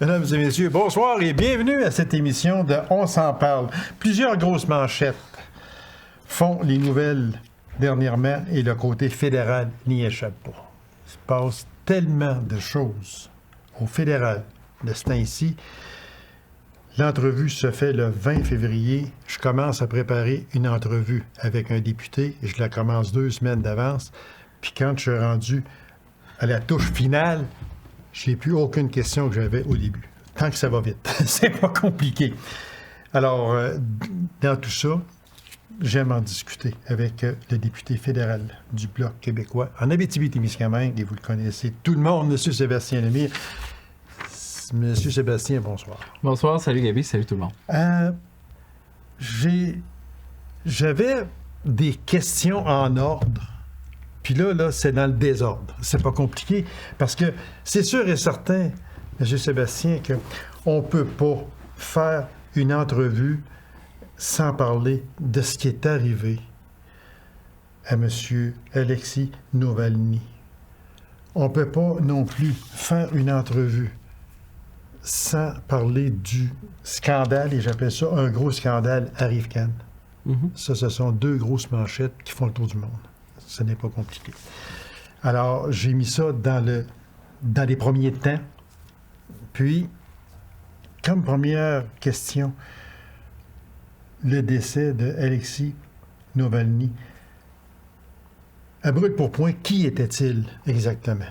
Mesdames et messieurs, bonsoir et bienvenue à cette émission de On s'en parle. Plusieurs grosses manchettes font les nouvelles dernièrement et le côté fédéral n'y échappe pas. Il se passe tellement de choses au fédéral de ce temps-ci. L'entrevue se fait le 20 février. Je commence à préparer une entrevue avec un député. Je la commence 2 semaines d'avance. Puis quand je suis rendu à la touche finale, je n'ai plus aucune question que j'avais au début. Tant que ça va vite. C'est pas compliqué. Alors, dans tout ça, j'aime en discuter avec le député fédéral du Bloc québécois en Abitibi-Témiscamingue, et vous le connaissez tout le monde, M. Sébastien Lemire. M. Sébastien, bonsoir. Bonsoir, salut Gaby, salut tout le monde. J'avais des questions en ordre. Puis là, c'est dans le désordre. C'est pas compliqué, parce que c'est sûr et certain, M. Sébastien, qu'on ne peut pas faire une entrevue sans parler de ce qui est arrivé à M. Alexis Navalny. On ne peut pas non plus faire une entrevue sans parler du scandale, et j'appelle ça un gros scandale à Rivcan. Ça, ce sont 2 grosses manchettes qui font le tour du monde. Ce n'est pas compliqué. Alors, j'ai mis ça dans les premiers temps. Puis, comme première question, le décès de Alexis Navalny. À brûle pour point, qui était-il exactement?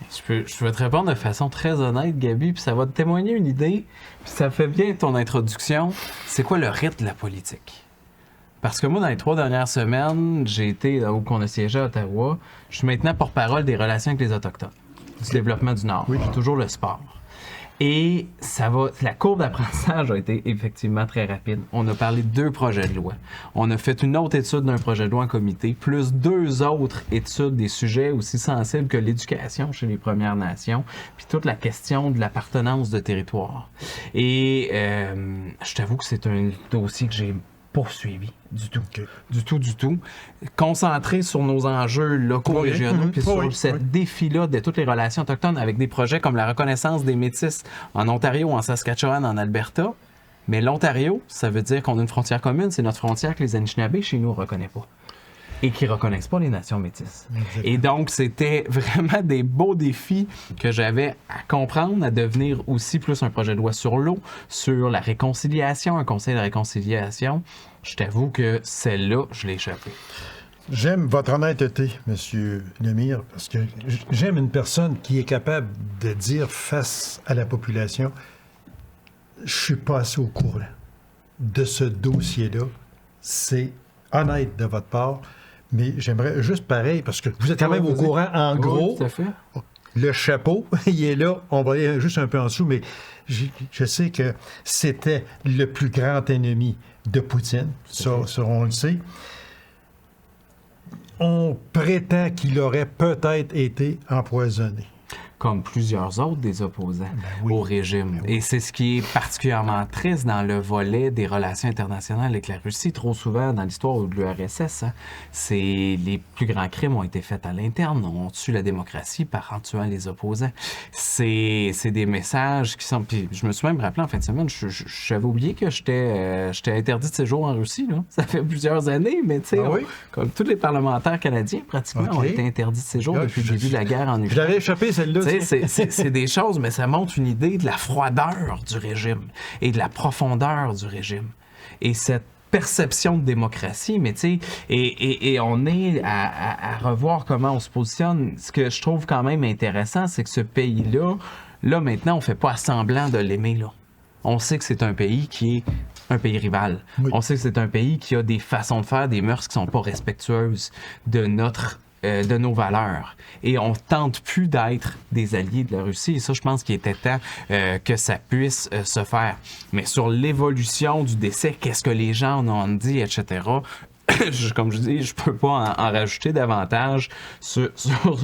Je peux te répondre de façon très honnête, Gaby, puis ça va te témoigner une idée, puis ça fait bien ton introduction. C'est quoi le rythme de la politique? Parce que moi, dans les 3 dernières semaines, j'ai été là où on a siégé à Ottawa. Je suis maintenant porte-parole des relations avec les Autochtones, du développement du Nord, oui. Toujours le sport. Et la courbe d'apprentissage a été effectivement très rapide. On a parlé de 2 projets de loi. On a fait une autre étude d'un projet de loi en comité, plus 2 autres études des sujets aussi sensibles que l'éducation chez les Premières Nations, puis toute la question de l'appartenance de territoire. Et je t'avoue que c'est un dossier que j'ai poursuivi du tout. Okay. Du tout. Concentré sur nos enjeux locaux, régionaux, puis sur ce défi-là de toutes les relations autochtones avec des projets comme la reconnaissance des Métis en Ontario, en Saskatchewan, en Alberta. Mais l'Ontario, ça veut dire qu'on a une frontière commune, c'est notre frontière que les Anishinabés, chez nous, ne reconnaissent pas. Et qui ne reconnaissent pas les nations métisses. Exactement. Et donc, c'était vraiment des beaux défis que j'avais à comprendre, à devenir aussi plus un projet de loi sur l'eau, sur la réconciliation, un conseil de réconciliation. Je t'avoue que celle-là, je l'ai échappée. J'aime votre honnêteté, M. Lemire, parce que j'aime une personne qui est capable de dire face à la population « Je suis pas assez au courant de ce dossier-là. » C'est honnête de votre part. Mais j'aimerais juste pareil, parce que vous êtes quand même au courant, en gros. Tout à fait. Le chapeau, il est là. On va aller juste un peu en dessous, mais je sais que c'était le plus grand ennemi de Poutine. Ça, on le sait. On prétend qu'il aurait peut-être été empoisonné. Comme plusieurs autres des opposants au régime. Et c'est ce qui est particulièrement triste dans le volet des relations internationales avec la Russie. Trop souvent, dans l'histoire de l'URSS, c'est les plus grands crimes ont été faits à l'interne. On tue la démocratie en tuant les opposants. C'est des messages qui sont... Puis je me suis même rappelé en fin de semaine, j'avais oublié que j'étais interdit de séjour en Russie. Là. Ça fait plusieurs années, mais tu sais, comme tous les parlementaires canadiens, pratiquement, ont été interdits de séjour depuis le début de la guerre en Ukraine. Je l'avais échappé, celle-là. C'est des choses, mais ça montre une idée de la froideur du régime et de la profondeur du régime. Et cette perception de démocratie, mais tu sais, et on est à revoir comment on se positionne. Ce que je trouve quand même intéressant, c'est que ce pays-là, là maintenant, on fait pas semblant de l'aimer, là. On sait que c'est un pays qui est un pays rival. Oui. On sait que c'est un pays qui a des façons de faire, des mœurs qui sont pas respectueuses de nos valeurs. Et on tente plus d'être des alliés de la Russie. Et ça, je pense qu'il était temps que ça puisse se faire. Mais sur l'évolution du décès, qu'est-ce que les gens en ont dit, etc., comme je dis, je peux pas en rajouter davantage sur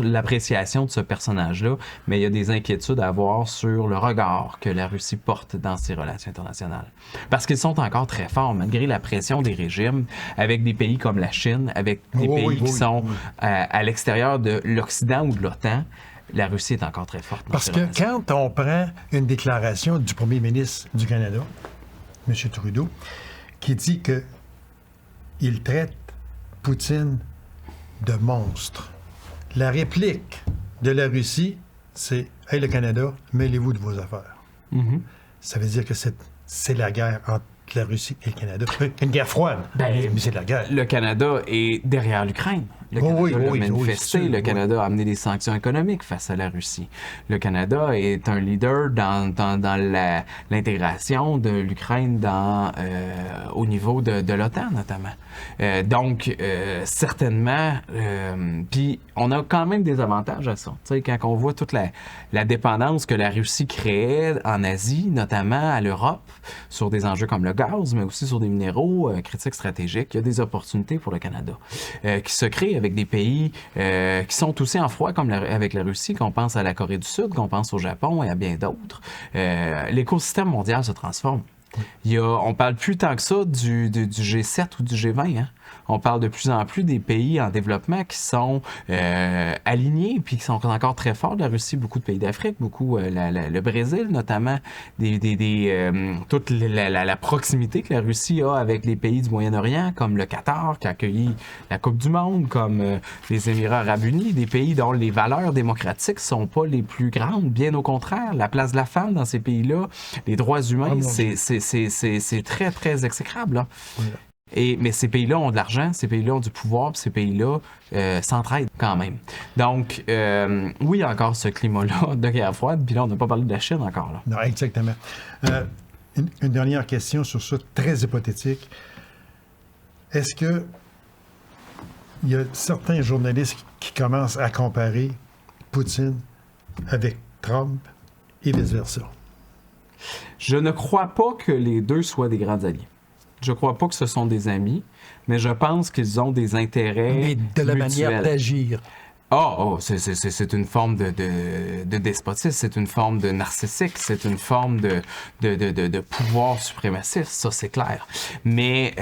l'appréciation de ce personnage-là, mais il y a des inquiétudes à avoir sur le regard que la Russie porte dans ses relations internationales. Parce qu'ils sont encore très forts, malgré la pression des régimes, avec des pays comme la Chine, avec des pays qui sont à l'extérieur de l'Occident ou de l'OTAN. la Russie est encore très forte. Parce que quand on prend une déclaration du premier ministre du Canada, M. Trudeau, qui dit qu'il traite Poutine de monstre, la réplique de la Russie, c'est « Hey, le Canada, mêlez-vous de vos affaires. Mm-hmm. Ça veut dire que c'est la guerre entre la Russie et le Canada. Une guerre froide, mais c'est de la guerre. Le Canada est derrière l'Ukraine. Le Canada a manifesté, le Canada a amené des sanctions économiques face à la Russie. Le Canada est un leader dans l'intégration de l'Ukraine au niveau de l'OTAN, notamment. Donc, certainement, puis on a quand même des avantages à ça. Tu sais, quand on voit toute la dépendance que la Russie créait en Asie, notamment à l'Europe, sur des enjeux comme le gaz, mais aussi sur des minéraux critiques stratégiques, il y a des opportunités pour le Canada qui se créent avec des pays qui sont aussi en froid, comme avec la Russie, qu'on pense à la Corée du Sud, qu'on pense au Japon et à bien d'autres. L'écosystème mondial se transforme. On parle plus tant que ça du G7 ou du G20. Hein? On parle de plus en plus des pays en développement qui sont alignés puis qui sont encore très forts. La Russie, beaucoup de pays d'Afrique, beaucoup le Brésil notamment, toute la proximité que la Russie a avec les pays du Moyen-Orient, comme le Qatar qui a accueilli la Coupe du Monde, comme les Émirats arabes unis, des pays dont les valeurs démocratiques sont pas les plus grandes, bien au contraire. La place de la femme dans ces pays-là, les droits humains, c'est très, très exécrable. Là. Oui. Mais ces pays-là ont de l'argent, ces pays-là ont du pouvoir, puis ces pays-là s'entraident quand même. Donc, oui, il y a encore ce climat-là de guerre froide, puis là, on n'a pas parlé de la Chine encore. Là. Non, exactement. Une dernière question sur ça, très hypothétique. Est-ce que il y a certains journalistes qui commencent à comparer Poutine avec Trump et vice-versa? Je ne crois pas que les deux soient des grands alliés. Je ne crois pas que ce sont des amis, mais je pense qu'ils ont des intérêts mais de la mutuels. manière d'agir. C'est une forme de despotisme, c'est une forme de narcissique, c'est une forme de pouvoir suprémaciste, ça c'est clair. Mais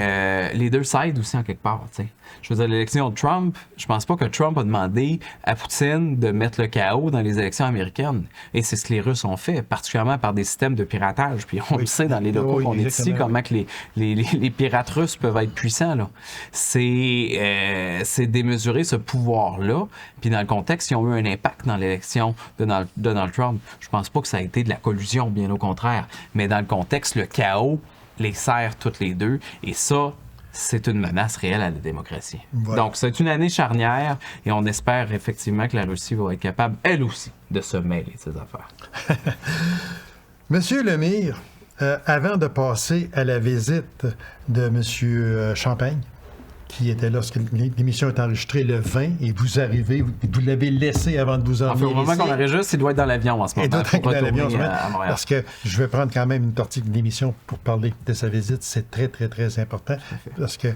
les deux s'aident aussi en quelque part, tu sais. Je veux dire, l'élection de Trump, je pense pas que Trump a demandé à Poutine de mettre le chaos dans les élections américaines. Et c'est ce que les Russes ont fait, particulièrement par des systèmes de piratage. Puis on le sait dans les locaux qu'on est ici, comment que les pirates russes peuvent être puissants, là. C'est démesurer ce pouvoir-là. Puis dans le contexte, ils ont eu un impact dans l'élection de Donald Trump. Je pense pas que ça a été de la collusion, bien au contraire. Mais dans le contexte, le chaos les sert toutes les deux. Et ça, c'est une menace réelle à la démocratie. Voilà. Donc, c'est une année charnière et on espère effectivement que la Russie va être capable, elle aussi, de se mêler de ces affaires. Monsieur Lemire, avant de passer à la visite de Monsieur Champagne, qui était là lorsque l'émission est enregistrée le 20, et vous arrivez, vous l'avez laissé avant de vous emmener. Au moment qu'on enregistre, il doit être dans l'avion en ce moment. Il doit être dans l'avion en ce moment, à Montréal. parce que je vais prendre quand même une partie de l'émission pour parler de sa visite. C'est très, très, très important, parce que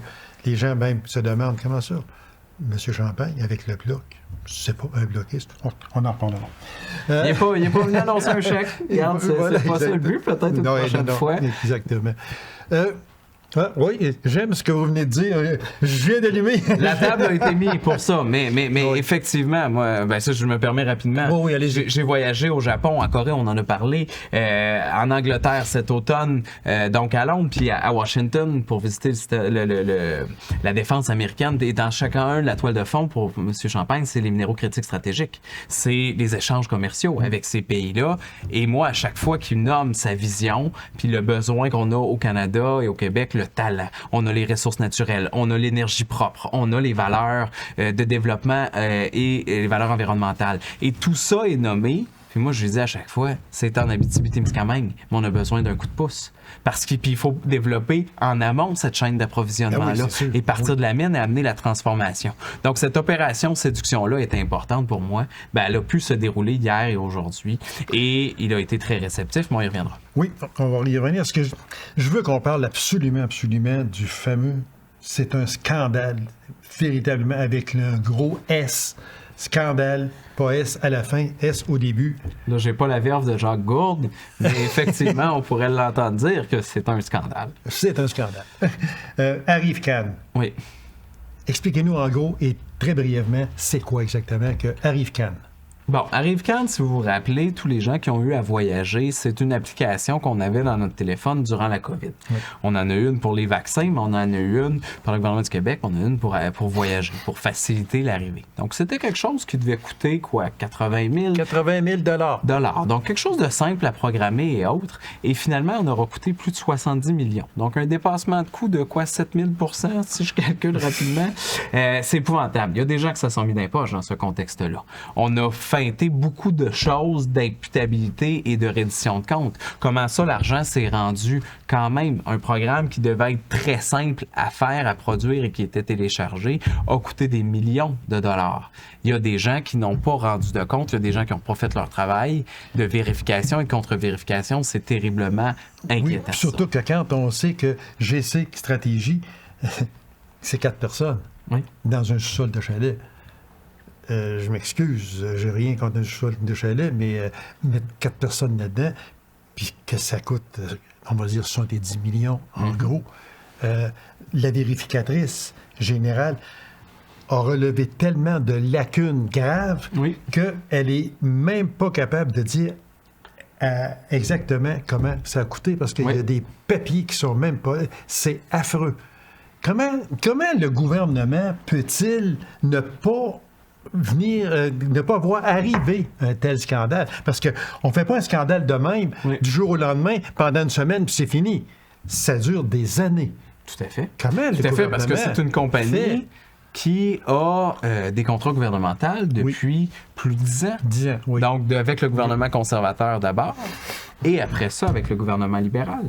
les gens même se demandent comment ça, M. Champagne, avec le bloc. C'est pas un bloquiste. On en reparlera. Il n'est pas venu annoncer un chèque. Regarde, c'est pas ça le but, peut-être une prochaine fois. Exactement. Oui, j'aime ce que vous venez de dire. Je viens d'allumer. La table a été mise pour ça, mais oui. Effectivement, moi, ça, je me permets rapidement. Oui, allez-y. J'ai voyagé au Japon, en Corée, on en a parlé, en Angleterre cet automne, donc à Londres, puis à Washington pour visiter la défense américaine. Et dans chacun, la toile de fond pour M. Champagne, c'est les minéraux critiques stratégiques. C'est les échanges commerciaux avec ces pays-là. Et moi, à chaque fois qu'il nomme sa vision, puis le besoin qu'on a au Canada et au Québec, le talent, on a les ressources naturelles, on a l'énergie propre, on a les valeurs de développement et les valeurs environnementales. Et tout ça est nommé, puis moi je lui dis à chaque fois, c'est en Abitibi-Témiscamingue, mais on a besoin d'un coup de pouce. Parce qu'il faut développer en amont cette chaîne d'approvisionnement-là et partir de la mine et amener la transformation. Donc, cette opération séduction-là est importante pour moi. Elle a pu se dérouler hier et aujourd'hui et il a été très réceptif, mais on y reviendra. Oui, on va y revenir. Parce que je veux qu'on parle absolument du fameux, c'est un scandale, véritablement, avec le gros S. Scandale, pas S à la fin, S au début. Là, j'ai pas la verve de Jacques Gourde, mais effectivement, on pourrait l'entendre dire que c'est un scandale. C'est un scandale. Arrive Khan. Oui. Expliquez-nous en gros et très brièvement, c'est quoi exactement que Arrive Khan? Bon, Arrive-Can, si vous vous rappelez, tous les gens qui ont eu à voyager, c'est une application qu'on avait dans notre téléphone durant la COVID. Oui. On en a une pour les vaccins, mais on en a une par le gouvernement du Québec, on en a une pour voyager, pour faciliter l'arrivée. Donc, c'était quelque chose qui devait coûter, 80 000 $80 000. Donc, quelque chose de simple à programmer et autres. Et finalement, on aura coûté plus de 70 millions. Donc, un dépassement de coût de 7 000 % si je calcule rapidement. C'est épouvantable. Il y a des gens qui se sont mis dans les poches dans ce contexte-là. On a feinté beaucoup de choses d'imputabilité et de reddition de comptes. Comment ça, l'argent s'est rendu quand même un programme qui devait être très simple à faire, à produire et qui était téléchargé, a coûté des millions de dollars. Il y a des gens qui n'ont pas rendu de compte, il y a des gens qui n'ont pas fait leur travail de vérification et de contre-vérification. C'est terriblement inquiétant. Oui, surtout que quand on sait que GC Stratégie, c'est 4 personnes dans un sous-sol de chalet. Je m'excuse, j'ai rien contre un sous-sol de chalet, mais mettre 4 personnes là-dedans, puis que ça coûte, on va dire, 70 millions, en gros. La vérificatrice générale a relevé tellement de lacunes graves qu'elle est même pas capable de dire exactement comment ça a coûté, parce qu'il y a des papiers qui sont même pas... C'est affreux. Comment le gouvernement peut-il ne pas ne pas voir arriver un tel scandale? Parce qu'on ne fait pas un scandale de même du jour au lendemain, pendant une semaine, puis c'est fini. Ça dure des années. Tout à fait. Comment le gouvernement parce que c'est une compagnie qui a des contrats gouvernementaux depuis plus de 10 ans. 10 ans, oui. Donc, avec le gouvernement conservateur d'abord, et après ça, avec le gouvernement libéral.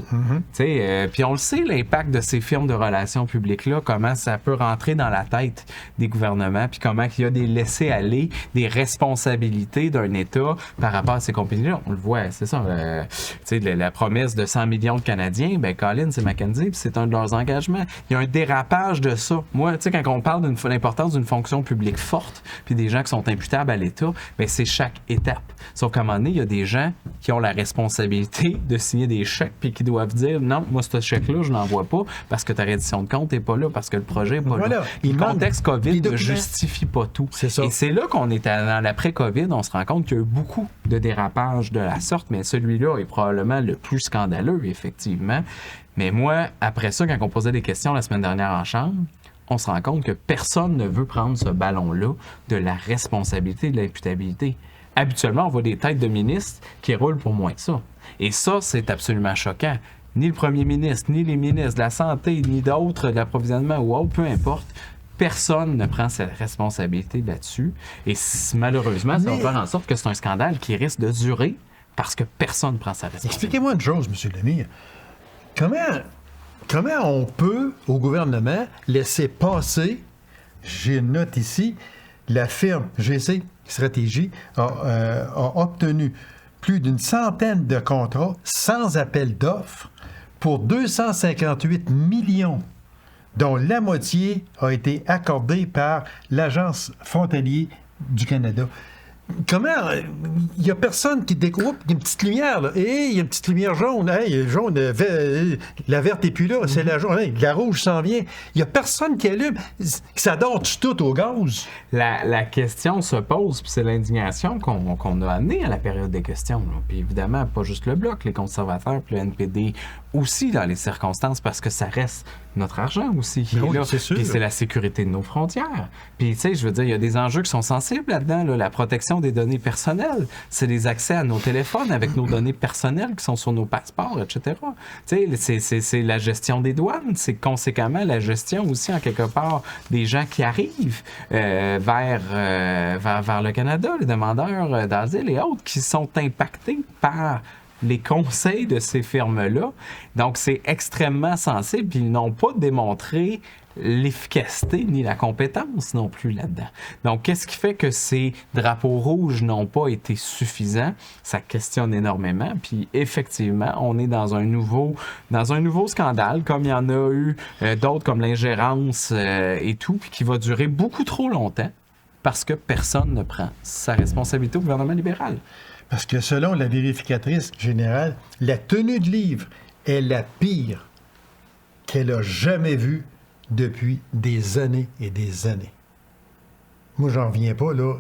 Puis on le sait, l'impact de ces firmes de relations publiques-là, comment ça peut rentrer dans la tête des gouvernements, puis comment il y a des laissés-aller, des responsabilités d'un État par rapport à ces compagnies-là. On le voit, c'est ça. La promesse de 100 millions de Canadiens, ben Colin, c'est Mackenzie, puis c'est un de leurs engagements. Il y a un dérapage de ça. Moi, quand on parle de l'importance d'une fonction publique forte, puis des gens qui sont imputables à l'État, ben c'est chaque étape. Sauf qu'à un moment donné, il y a des gens qui ont la responsabilité de signer des chèques puis qui doivent dire non, moi ce chèque-là, je l'envoie pas parce que ta reddition de compte n'est pas là, parce que le projet n'est pas là. Le contexte COVID ne justifie pas tout. C'est ça. Et c'est là qu'on est dans l'après-COVID, on se rend compte qu'il y a eu beaucoup de dérapages de la sorte, mais celui-là est probablement le plus scandaleux, effectivement. Mais moi, après ça, quand on posait des questions la semaine dernière en chambre, on se rend compte que personne ne veut prendre ce ballon-là de la responsabilité, de l'imputabilité. Habituellement, on voit des têtes de ministres qui roulent pour moins que ça. Et ça, c'est absolument choquant. Ni le premier ministre, ni les ministres de la Santé, ni d'autres de l'approvisionnement ou autre, peu importe, personne ne prend cette responsabilité là-dessus. Et malheureusement, ça va faire en sorte que c'est un scandale qui risque de durer parce que personne ne prend sa responsabilité. Expliquez-moi une chose, M. Lemire. Comment on peut, au gouvernement, laisser passer, j'ai une note ici, la firme GC Stratégie a obtenu plus d'une centaine de contrats sans appel d'offres pour 258 millions, dont la moitié a été accordée par l'Agence frontalière du Canada. Comment... Il n'y a personne qui découvre une petite lumière, là. Et il y a une petite lumière jaune. Hey, jaune, la verte n'est plus là, c'est la jaune. Hey, la rouge s'en vient. Il n'y a personne qui allume. Ça dort tout au gaz. La question se pose, puis c'est l'indignation qu'on a amenée à la période des questions. Là. Puis évidemment, pas juste le Bloc, les conservateurs, puis le NPD aussi dans les circonstances, parce que ça reste notre argent aussi qui est là. C'est sûr. Puis c'est la sécurité de nos frontières. Puis tu sais, je veux dire, il y a des enjeux qui sont sensibles là-dedans, là, la protection des données personnelles, c'est les accès à nos téléphones avec nos données personnelles qui sont sur nos passeports, etc. Tu sais, c'est la gestion des douanes, c'est conséquemment la gestion aussi, en quelque part, des gens qui arrivent vers le Canada, les demandeurs d'asile et autres, qui sont impactés par les conseils de ces firmes-là. Donc, c'est extrêmement sensible, puis ils n'ont pas démontré l'efficacité ni la compétence non plus là-dedans. Donc, qu'est-ce qui fait que ces drapeaux rouges n'ont pas été suffisants? Ça questionne énormément. Puis, effectivement, on est dans un nouveau scandale, comme il y en a eu d'autres, comme l'ingérence et tout, puis qui va durer beaucoup trop longtemps parce que personne ne prend sa responsabilité au gouvernement libéral. Parce que selon la vérificatrice générale, la tenue de livre est la pire qu'elle a jamais vue depuis des années et des années. Moi, j'en reviens pas, là.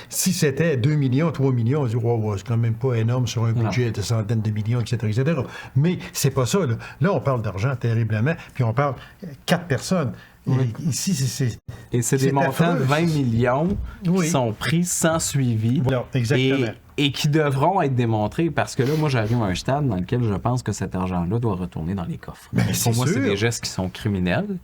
Si c'était 2 millions, 3 millions, on dit, wow, c'est quand même pas énorme sur un budget de centaines de millions, etc., etc. Mais c'est pas ça, là. Là, on parle d'argent terriblement, puis on parle 4 personnes. Oui. Et ici, c'est... Et c'est des montants de 20 millions qui sont pris sans suivi. Voilà, exactement. Et qui devront être démontrés parce que là, moi, j'arrive à un stade dans lequel je pense que cet argent-là doit retourner dans les coffres. Mais pour moi, sûr. c'est des gestes qui sont criminels.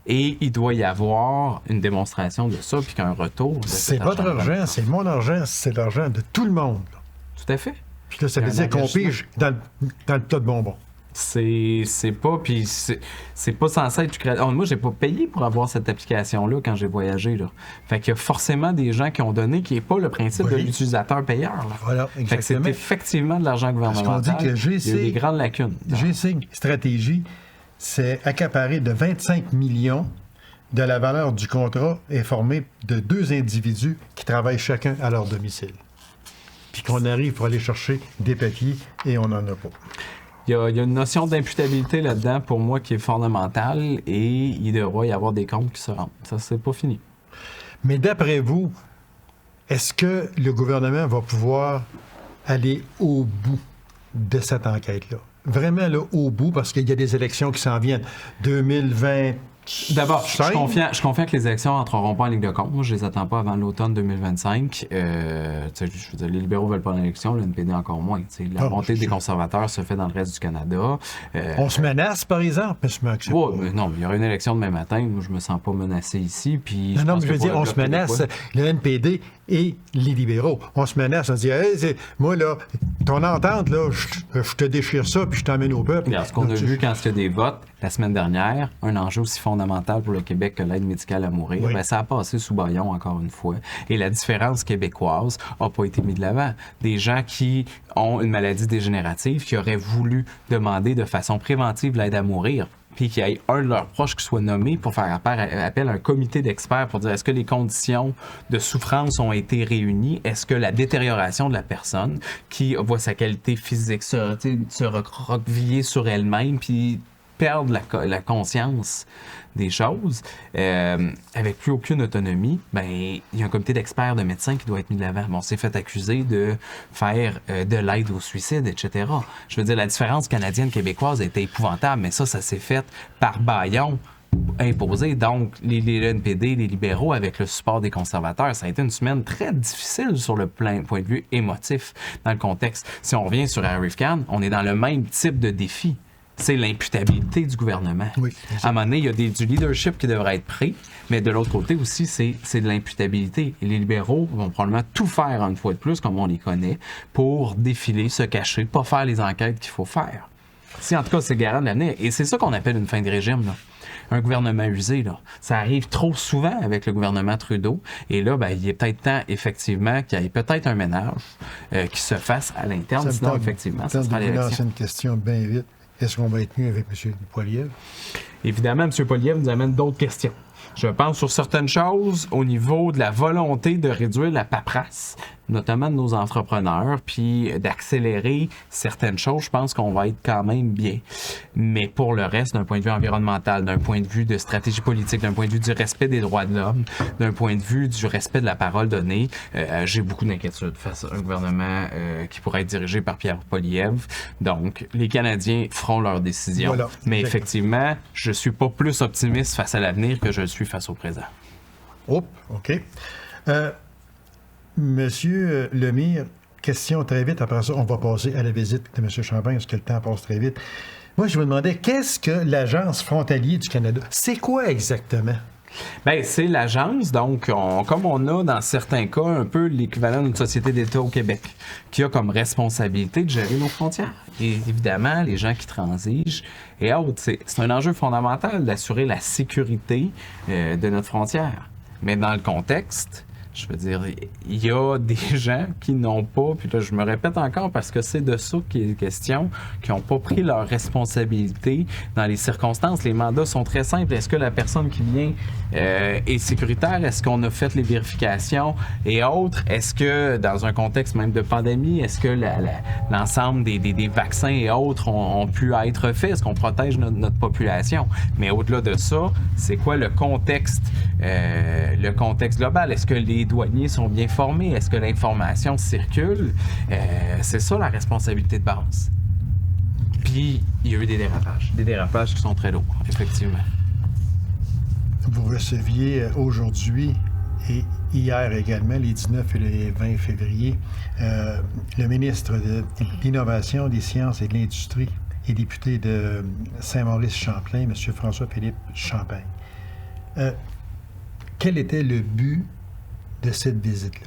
Et il doit y avoir une démonstration de ça, puis qu'un retour de C'est cet votre argent, c'est mon argent, c'est l'argent de tout le monde. Là. Tout à fait. Puis là, ça veut dire qu'on pige dans le plat de bonbons. C'est pas, puis c'est pas censé être... moi, j'ai pas payé pour avoir cette application-là quand j'ai voyagé, là. Fait qu'il y a forcément des gens qui ont donné, qui n'est pas le principe de l'utilisateur-payeur, là. Voilà, exactement. Fait que c'est effectivement de l'argent gouvernemental. Parce qu'on dit que il y a des grandes lacunes. GC Stratégie, c'est accaparé de 25 millions de la valeur du contrat est formé de 2 individus qui travaillent chacun à leur domicile. Puis qu'on arrive pour aller chercher des papiers et on n'en a pas. Il y a une notion d'imputabilité là-dedans, pour moi, qui est fondamentale et il devra y avoir des comptes qui se rendent. Ça, c'est pas fini. Mais d'après vous, est-ce que le gouvernement va pouvoir aller au bout de cette enquête-là? Vraiment, là, au bout, parce qu'il y a des élections qui s'en viennent. 2020... D'abord, je suis confiant que les élections n'entreront pas en ligne de compte. Moi, je les attends pas avant l'automne 2025. Je veux dire, les libéraux veulent pas l'élection, le NPD encore moins. La montée des conservateurs se fait dans le reste du Canada. On se menace, par exemple? Non, mais il y aura une élection demain matin. Moi, je me sens pas menacé ici. Puis non, mais je veux dire, on se menace, le NPD et les libéraux. On se menace, on se dit, hey, moi, là, ton entente, là, je te déchire ça, puis je t'emmène au peuple. Regarde, ce qu'on a vu quand il y a des votes la semaine dernière, un enjeu aussi fondamental pour le Québec que l'aide médicale à mourir, oui. Ben, ça a passé sous bâillon encore une fois. Et la différence québécoise n'a pas été mise de l'avant. Des gens qui ont une maladie dégénérative, qui auraient voulu demander de façon préventive l'aide à mourir, puis qu'il y ait un de leurs proches qui soit nommé pour faire appel à un comité d'experts pour dire est-ce que les conditions de souffrance ont été réunies, est-ce que la détérioration de la personne qui voit sa qualité physique se recroqueviller sur elle-même, puis perdre la conscience des choses, avec plus aucune autonomie, ben il y a un comité d'experts de médecins qui doit être mis de l'avant. Bon, on s'est fait accuser de faire de l'aide au suicide, etc. Je veux dire, la différence canadienne-québécoise était épouvantable, mais ça s'est fait par bâillon imposé. Donc, les NPD, les libéraux, avec le support des conservateurs, ça a été une semaine très difficile sur le point de vue émotif dans le contexte. Si on revient sur Arifcan, on est dans le même type de défi. C'est l'imputabilité du gouvernement. Oui, à un moment donné, il y a du leadership qui devrait être pris, mais de l'autre côté aussi, c'est de l'imputabilité. Et les libéraux vont probablement tout faire une fois de plus, comme on les connaît, pour défiler, se cacher, pas faire les enquêtes qu'il faut faire. Si, en tout cas, c'est garant de l'avenir. Et c'est ça qu'on appelle une fin de régime, là. Un gouvernement usé, là. Ça arrive trop souvent avec le gouvernement Trudeau. Et là, ben, il est peut-être temps, effectivement, qu'il y ait peut-être un ménage qui se fasse à l'interne. Sinon, effectivement, ça sera l'élection. C'est une question bien vite. Est-ce qu'on va être mieux avec M. Poilievre? Évidemment, M. Poilievre nous amène d'autres questions. Je pense sur certaines choses au niveau de la volonté de réduire la paperasse, notamment de nos entrepreneurs, puis d'accélérer certaines choses. Je pense qu'on va être quand même bien. Mais pour le reste, d'un point de vue environnemental, d'un point de vue de stratégie politique, d'un point de vue du respect des droits de l'homme, d'un point de vue du respect de la parole donnée, j'ai beaucoup d'inquiétudes face à un gouvernement qui pourrait être dirigé par Pierre Poilievre. Donc, les Canadiens feront leur décision. Voilà, mais effectivement, je ne suis pas plus optimiste face à l'avenir que je le suis face au présent. Oh, OK. Monsieur Lemire, question très vite. Après ça, on va passer à la visite de M. Champagne, parce que le temps passe très vite. Moi, je me demandais, qu'est-ce que l'Agence frontalier du Canada? C'est quoi exactement? Bien, c'est l'agence, donc, comme on a dans certains cas un peu l'équivalent d'une société d'État au Québec, qui a comme responsabilité de gérer nos frontières. Et évidemment, les gens qui transigent et autres, c'est un enjeu fondamental d'assurer la sécurité de notre frontière. Mais dans le contexte Je veux dire, il y a des gens qui n'ont pas, puis là je me répète encore parce que c'est de ça qu'il est question, qui n'ont pas pris leurs responsabilités dans les circonstances. Les mandats sont très simples. Est-ce que la personne qui vient est sécuritaire? Est-ce qu'on a fait les vérifications et autres? Est-ce que dans un contexte même de pandémie, est-ce que l'ensemble des vaccins et autres ont pu être faits? Est-ce qu'on protège notre population? Mais au-delà de ça, c'est quoi le contexte global? Est-ce que les douaniers sont bien formés? Est-ce que l'information circule? C'est ça la responsabilité de base. Puis, il y a eu des dérapages qui sont très lourds, effectivement. Vous receviez aujourd'hui et hier également, les 19 et les 20 février, le ministre de l'Innovation, des Sciences et de l'Industrie et député de Saint-Maurice-Champlain, M. François-Philippe Champagne. Quel était le but de cette visite-là?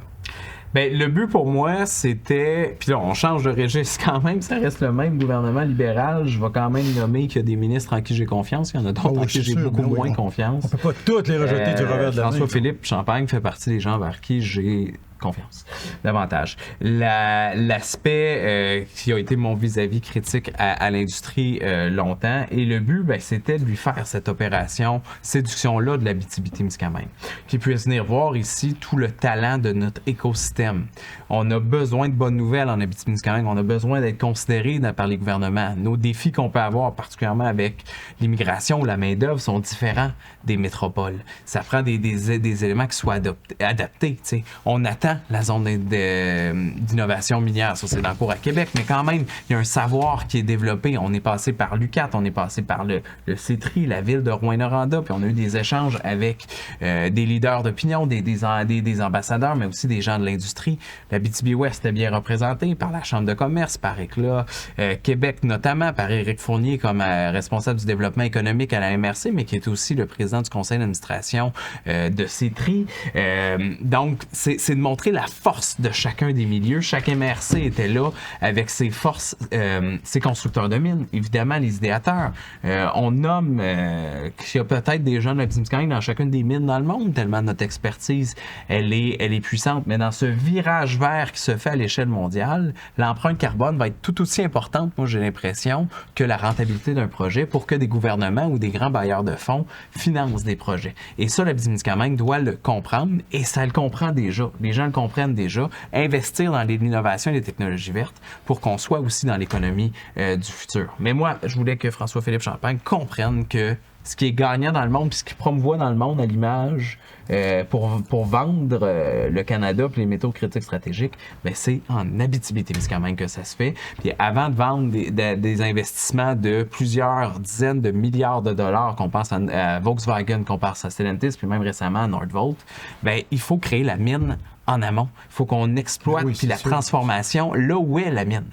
Bien, le but pour moi, c'était... Puis là, on change de registre quand même, ça reste le même gouvernement libéral. Je vais quand même nommer qu'il y a des ministres en qui j'ai confiance. Il y en a d'autres en qui j'ai beaucoup moins confiance. On ne peut pas toutes les rejeter du revers de la main. François-Philippe Champagne fait partie des gens vers qui j'ai confiance, davantage. L'aspect qui a été mon vis-à-vis critique à l'industrie longtemps, et le but, ben, c'était de lui faire cette opération séduction-là de l'Abitibi-Témiscamingue, qu'il puisse venir voir ici tout le talent de notre écosystème. On a besoin de bonnes nouvelles en Abitibi-Témiscamingue, on a besoin d'être considéré par les gouvernements. Nos défis qu'on peut avoir, particulièrement avec l'immigration ou la main-d'œuvre, sont différents des métropoles. Ça prend des éléments qui soient adaptés. T'sais. On attend la zone d'innovation minière. Ça, c'est dans le cours à Québec, mais quand même, il y a un savoir qui est développé. On est passé par l'UQAT, on est passé par le CETRI, la ville de Rouyn-Noranda, puis on a eu des échanges avec des leaders d'opinion, des ambassadeurs, mais aussi des gens de l'industrie. L'Abitibi-Ouest est bien représenté par la Chambre de commerce, par ECLA, Québec notamment, par Éric Fournier comme responsable du développement économique à la MRC, mais qui est aussi le président du conseil d'administration de CETRI. Donc, c'est de montrer la force de chacun des milieux. Chaque MRC était là avec ses forces, ses constructeurs de mines, évidemment les idéateurs. On nomme qu'il y a peut-être des gens de l'Abitibi-Témiscamingue dans chacune des mines dans le monde, tellement notre expertise, elle est puissante. Mais dans ce virage vert qui se fait à l'échelle mondiale, l'empreinte carbone va être tout aussi importante, moi j'ai l'impression, que la rentabilité d'un projet pour que des gouvernements ou des grands bailleurs de fonds financent des projets. Et ça, l'Abitibi-Témiscamingue doit le comprendre, et ça le comprend déjà. Les gens le comprennent déjà. Investir dans l'innovation et les technologies vertes pour qu'on soit aussi dans l'économie du futur. Mais moi, je voulais que François-Philippe Champagne comprenne que ce qui est gagnant dans le monde, puis ce qu'il promouvoit dans le monde à l'image pour vendre le Canada et les métaux critiques stratégiques, ben c'est en Abitibi-Témiscamingue que ça se fait. Puis avant de vendre des investissements de plusieurs dizaines de milliards de dollars, qu'on pense à Volkswagen, qu'on pense à Stellantis, puis même récemment à Nordvolt, ben il faut créer la mine en amont. Il faut qu'on exploite puis la transformation là où est la mine.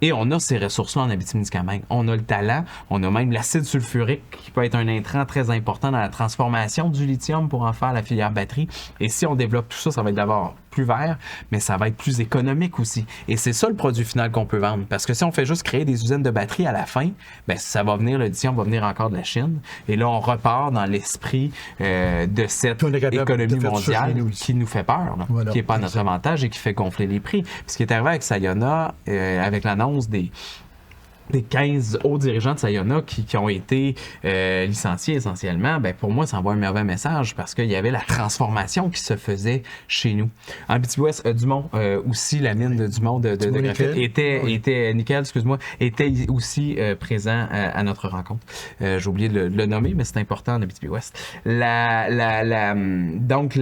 Et on a ces ressources-là en Abitibi-Témiscamingue. On a le talent, on a même l'acide sulfurique qui peut être un intrant très important dans la transformation du lithium pour en faire la filière batterie. Et si on développe tout ça, ça va être d'abord plus vert, mais ça va être plus économique aussi. Et c'est ça le produit final qu'on peut vendre. Parce que si on fait juste créer des usines de batterie à la fin, ben ça va venir, le lithium va venir encore de la Chine. Et là, on repart dans l'esprit de cette économie mondiale qui nous fait peur, voilà, qui n'est pas à notre avantage et qui fait gonfler les prix. Puis ce qui est arrivé avec Sayona, avec l'annonce des 15 hauts dirigeants de Sayona qui ont été licenciés essentiellement, ben pour moi, ça envoie un merveilleux message parce qu'il y avait la transformation qui se faisait chez nous. En Abitibi-Ouest, Dumont, aussi la mine de Dumont de graphite était nickel, excuse-moi, était aussi présent à notre rencontre. J'ai oublié de le nommer, mais c'est important en Abitibi-Ouest. Donc,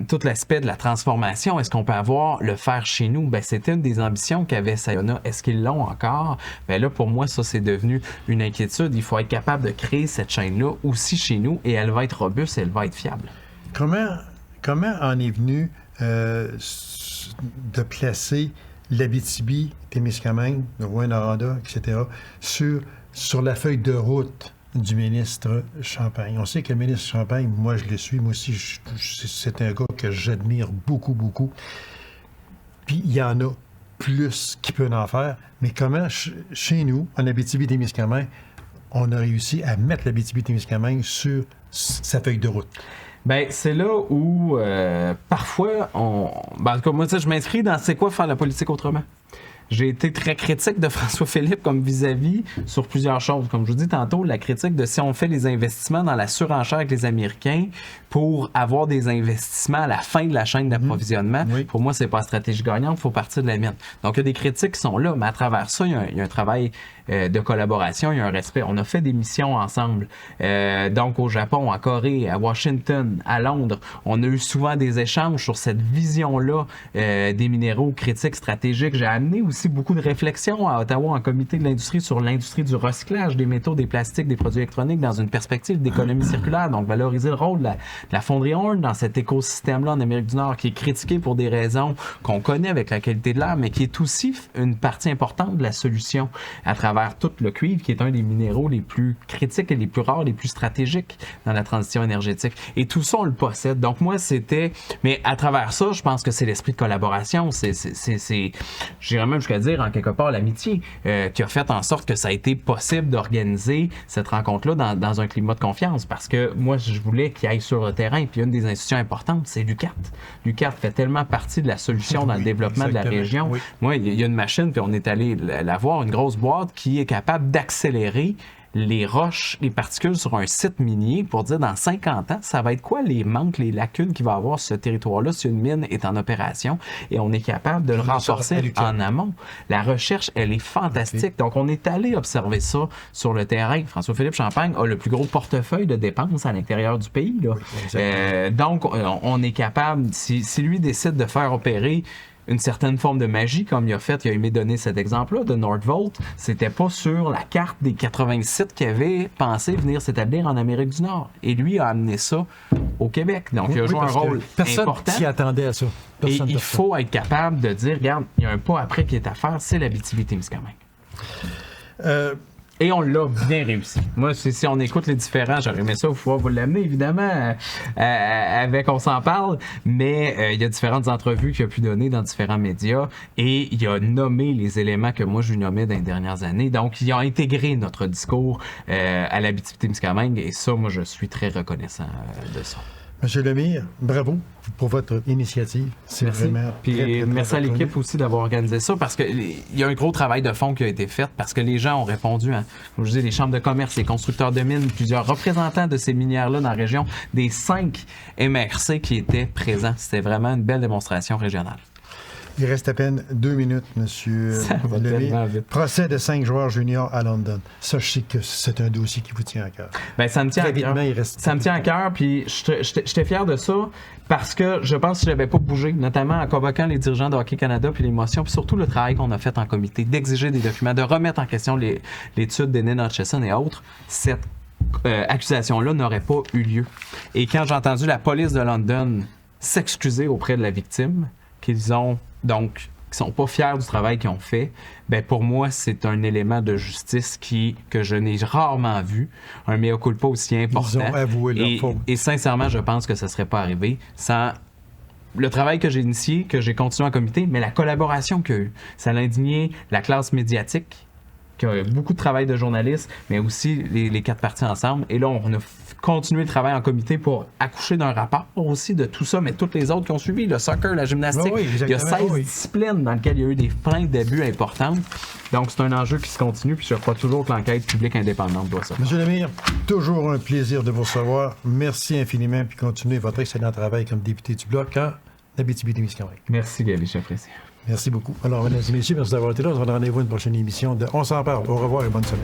tout l'aspect de la transformation, est-ce qu'on peut le faire chez nous? Ben, c'était une des ambitions qu'avait Sayona. Est-ce qu'ils l'ont encore? Ben là, pour moi, ça, c'est devenu une inquiétude. Il faut être capable de créer cette chaîne-là aussi chez nous et elle va être robuste et elle va être fiable. Comment en est venu de placer l'Abitibi-Témiscamingue, le Rouyn-Noranda, etc., sur la feuille de route du ministre Champagne? On sait que le ministre Champagne, moi, je le suis. Moi aussi, c'est un gars que j'admire beaucoup, beaucoup. Puis, il y en a plus qui peut en faire, mais comment chez nous, en Abitibi-Témiscamingue, on a réussi à mettre l'Abitibi-Témiscamingue sur sa feuille de route? Ben, c'est là où, parfois, ben, en tout cas, moi, je m'inscris dans c'est quoi faire la politique autrement. J'ai été très critique de François Philippe comme vis-à-vis sur plusieurs choses. Comme je vous dis tantôt, la critique de si on fait les investissements dans la surenchère avec les Américains pour avoir des investissements à la fin de la chaîne d'approvisionnement, pour moi, c'est pas la stratégie gagnante, il faut partir de la mienne. Donc, il y a des critiques qui sont là, mais à travers ça, il y a un travail de collaboration, il y a un respect. On a fait des missions ensemble. Donc, au Japon, en Corée, à Washington, à Londres, on a eu souvent des échanges sur cette vision-là des minéraux critiques stratégiques. J'ai amené aussi beaucoup de réflexions à Ottawa en comité de l'industrie sur l'industrie du recyclage des métaux, des plastiques, des produits électroniques dans une perspective d'économie circulaire. Donc, valoriser le rôle de la fonderie Horn dans cet écosystème-là en Amérique du Nord qui est critiqué pour des raisons qu'on connaît avec la qualité de l'air, mais qui est aussi une partie importante de la solution à travers tout le cuivre, qui est un des minéraux les plus critiques et les plus rares, les plus stratégiques dans la transition énergétique. Et tout ça, on le possède. Donc, moi, c'était... Mais à travers ça, je pense que c'est l'esprit de collaboration. J'irais même jusqu'à dire, en quelque part, l'amitié qui a fait en sorte que ça a été possible d'organiser cette rencontre-là dans un climat de confiance. Parce que moi, je voulais qu'il aille sur le terrain. Puis une des institutions importantes, c'est l'UQAT. L'UQAT fait tellement partie de la solution dans le développement de la région. Oui. Moi, il y a une machine, puis on est allé la voir, une grosse boîte qui est capable d'accélérer les roches, les particules sur un site minier pour dire dans 50 ans, ça va être quoi les manques, les lacunes qu'il va avoir sur ce territoire-là si une mine est en opération et on est capable de le renforcer en amont. La recherche, elle est fantastique. Donc, on est allé observer ça sur le terrain. François-Philippe Champagne a le plus gros portefeuille de dépenses à l'intérieur du pays. Là. Donc, on est capable, si lui décide de faire opérer une certaine forme de magie, comme il a fait, il a aimé donner cet exemple-là de Nordvolt, c'était pas sur la carte des 80 sites qui avaient pensé venir s'établir en Amérique du Nord. Et lui a amené ça au Québec. Donc, il a joué un rôle important. Personne s'y attendait à ça. Et il faut être capable de dire, regarde, il y a un pas après qui est à faire, c'est l'Abitibi-Témiscamingue. Et on l'a bien réussi. Moi, si on écoute les différents, j'aurais aimé ça pouvoir vous l'amener, évidemment, avec On s'en parle, mais il y a différentes entrevues qu'il a pu donner dans différents médias et il a nommé les éléments que moi, je lui nommais dans les dernières années. Donc, il a intégré notre discours à l'Abitibi-Témiscamingue et ça, moi, je suis très reconnaissant de ça. Monsieur Lemire, bravo pour votre initiative. C'est vraiment Puis très merci à l'équipe aussi d'avoir organisé ça parce qu'il y a un gros travail de fond qui a été fait parce que les gens ont répondu. Comme je dis, les chambres de commerce, les constructeurs de mines, plusieurs représentants de ces minières-là dans la région, des 5 MRC qui étaient présents. C'était vraiment une belle démonstration régionale. Il reste à peine 2 minutes, monsieur Lemire. Procès de 5 joueurs juniors à London. Ça, je sais que c'est un dossier qui vous tient à cœur. Bien, ça me tient à cœur. Ça me tient à cœur, puis j'étais fier de ça parce que je pense que je n'avais pas bougé, notamment en convoquant les dirigeants de Hockey Canada puis l'émotion, puis surtout le travail qu'on a fait en comité, d'exiger des documents, de remettre en question l'étude de Nina Hutchison et autres. Cette accusation-là n'aurait pas eu lieu. Et quand j'ai entendu la police de London s'excuser auprès de la victime, qu'ils sont pas fiers du travail qu'ils ont fait, ben pour moi, c'est un élément de justice que je n'ai rarement vu, un mea culpa aussi important. Ils ont avoué leur faute. Et sincèrement, je pense que ça ne serait pas arrivé sans le travail que j'ai initié, que j'ai continué en comité, mais la collaboration qu'il y a eu. Ça a indigné la classe médiatique, qui a beaucoup de travail de journalistes, mais aussi les 4 parties ensemble. Et là, on a continué le travail en comité pour accoucher d'un rapport aussi de tout ça, mais toutes les autres qui ont suivi, le soccer, la gymnastique. Oui, il y a 16 disciplines dans lesquelles il y a eu des plaintes d'abus importantes. Donc, c'est un enjeu qui se continue, puis je crois toujours que l'enquête publique indépendante doit ça. Monsieur Lemire, toujours un plaisir de vous recevoir. Merci infiniment, puis continuez votre excellent travail comme député du Bloc en Abitibi-Témiscamingue. Merci, Gaby, j'apprécie. Merci beaucoup. Alors, mesdames et messieurs, merci d'avoir été là. On se donne rendez-vous à une prochaine émission de On s'en parle. Au revoir et bonne semaine.